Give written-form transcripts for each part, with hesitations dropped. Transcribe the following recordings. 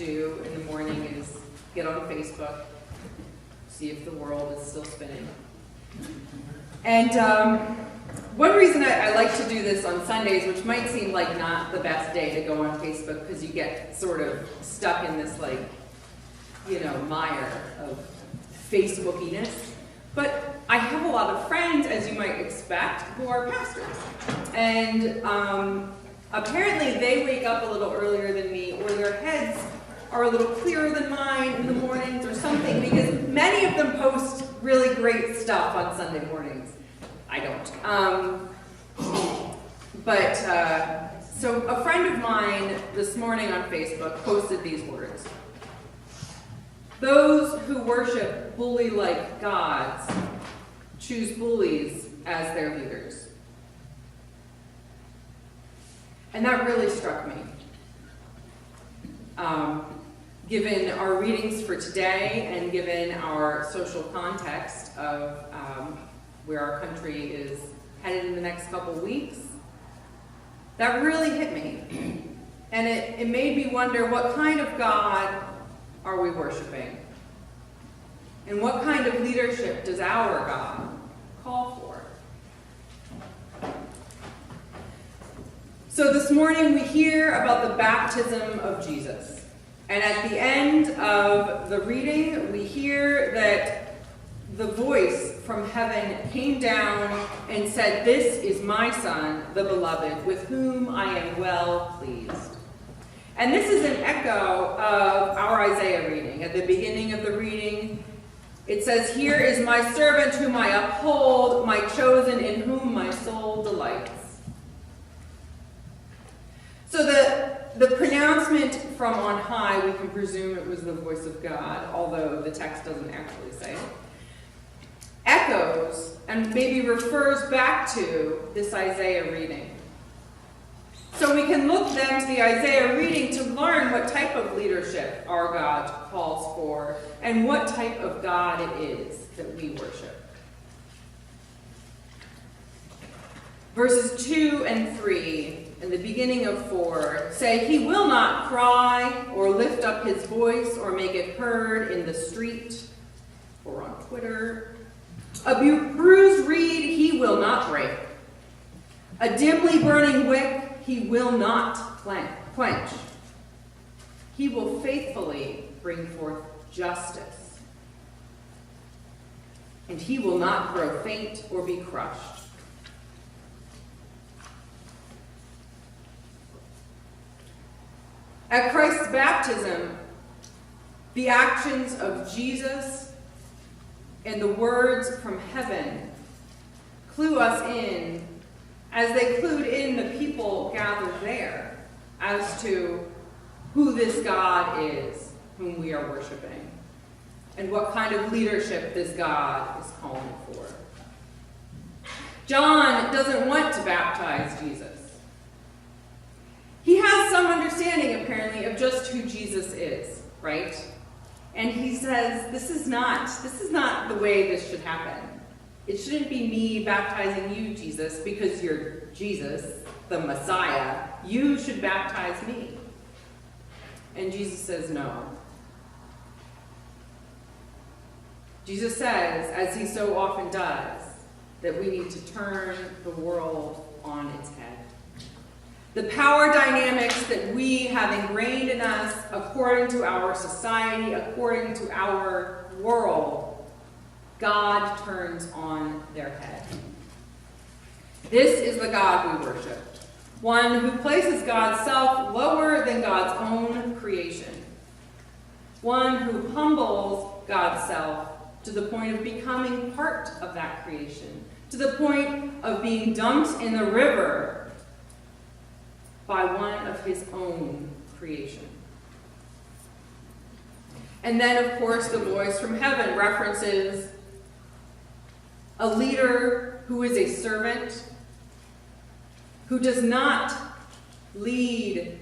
do in the morning is get on Facebook, see if the world is still spinning. And one reason I like to do this on Sundays, which might seem like not the best day to go on Facebook because you get sort of stuck in this mire of Facebookiness. But I have a lot of friends, as you might expect, who are pastors. And apparently they wake up a little earlier than me, or their heads are a little clearer than mine in the mornings or something, because many of them post really great stuff on Sunday mornings. I don't. So a friend of mine this morning on Facebook posted these words. Those who worship bully-like gods choose bullies as their leaders. And that really struck me. Given our readings for today and given our social context of where our country is headed in the next couple weeks, that really hit me. And it made me wonder, what kind of God are we worshiping? And what kind of leadership does our God call for? So this morning we hear about the baptism of Jesus. And at the end of the reading, we hear that the voice from heaven came down and said, "This is my Son, the beloved, with whom I am well pleased." And this is an echo of our Isaiah reading. At the beginning of the reading, it says, "Here is my servant whom I uphold, my chosen in whom my soul delights." So the pronouncement from on high, we can presume it was the voice of God, although the text doesn't actually say it, echoes and maybe refers back to this Isaiah reading. So we can look then to the Isaiah reading to learn what type of leadership our God calls for and what type of God it is that we worship. Verses 2 and 3 and the beginning of 4 say, "He will not cry or lift up his voice or make it heard in the street or on Twitter. A bruised reed he will not break. A dimly burning wick he will not quench. He will faithfully bring forth justice. And he will not grow faint or be crushed." At Christ's baptism, the actions of Jesus and the words from heaven clue us in, as they clued in the people gathered there, as to who this God is whom we are worshiping, and what kind of leadership this God is calling for. John doesn't want to baptize Jesus. He has some understanding, apparently, of just who Jesus is, right? And he says, this is not the way this should happen. It shouldn't be me baptizing you, Jesus, because you're Jesus, the Messiah. You should baptize me. And Jesus says no. Jesus says, as he so often does, that we need to turn the world on its head. The power dynamics that we have ingrained in us according to our society, according to our world, God turns on their head. This is the God we worship, one who places God's self lower than God's own creation, one who humbles God's self to the point of becoming part of that creation, to the point of being dumped in the river by one of his own creation. And then, of course, the voice from heaven references a leader who is a servant, who does not lead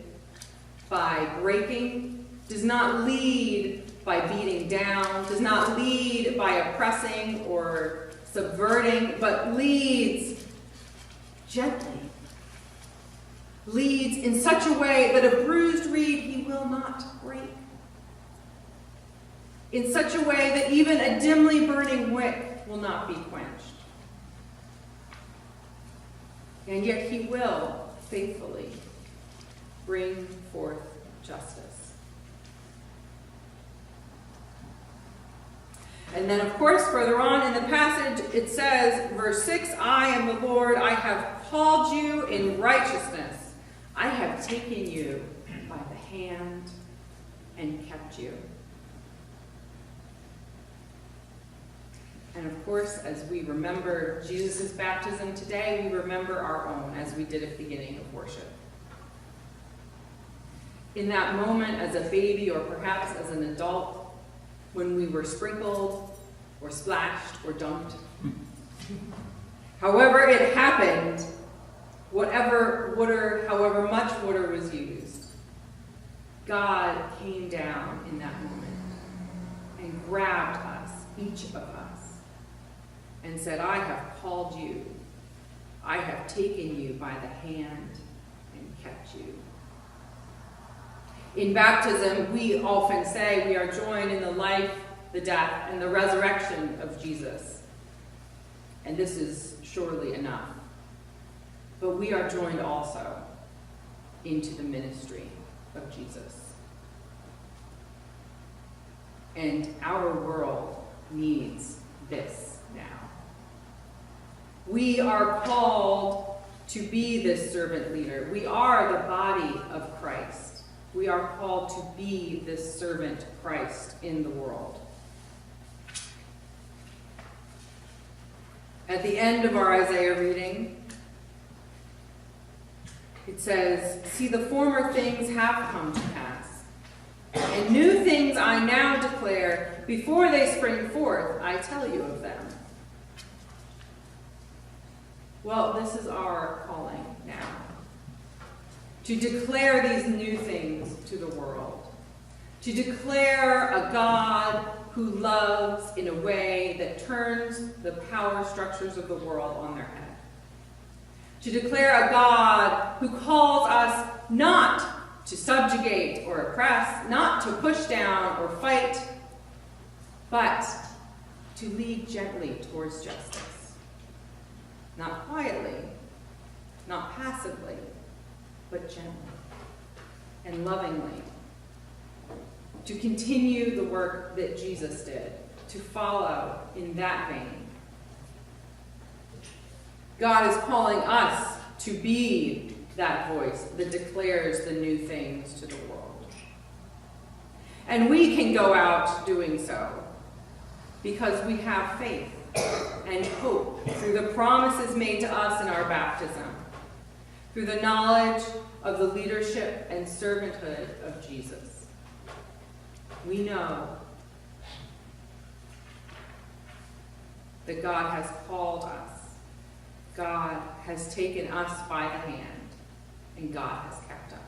by breaking, does not lead by beating down, does not lead by oppressing or subverting, but leads gently. Leads in such a way that a bruised reed he will not break. in such a way that even a dimly burning wick will not be quenched. And yet he will faithfully bring forth justice. And then, of course, further on in the passage, it says, verse 6, I am the Lord, I have called you in righteousness. I have taken you by the hand and kept you. And of course, as we remember Jesus' baptism today, we remember our own, as we did at the beginning of worship. In that moment, as a baby or perhaps as an adult, when we were sprinkled or splashed or dunked, however it happened, however much water was used, God came down in that moment and grabbed us, each of us, and said, I have called you. I have taken you by the hand and kept you. In baptism, we often say we are joined in the life, the death, and the resurrection of Jesus. And this is surely enough. But we are joined also into the ministry of Jesus. And our world needs this now. We are called to be this servant leader. We are the body of Christ. We are called to be this servant Christ in the world. At the end of our Isaiah reading, it says, see, the former things have come to pass, and new things I now declare. Before they spring forth, I tell you of them. Well, this is our calling now, to declare these new things to the world, to declare a God who loves in a way that turns the power structures of the world on their head, to declare a God who calls us not to subjugate or oppress, not to push down or fight, but to lead gently towards justice. Not quietly, not passively, but gently and lovingly. To continue the work that Jesus did, to follow in that vein. God is calling us to be that voice that declares the new things to the world. And we can go out doing so because we have faith and hope through the promises made to us in our baptism, through the knowledge of the leadership and servanthood of Jesus. We know that God has called us, God has taken us by the hand, and God has kept us.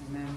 Amen.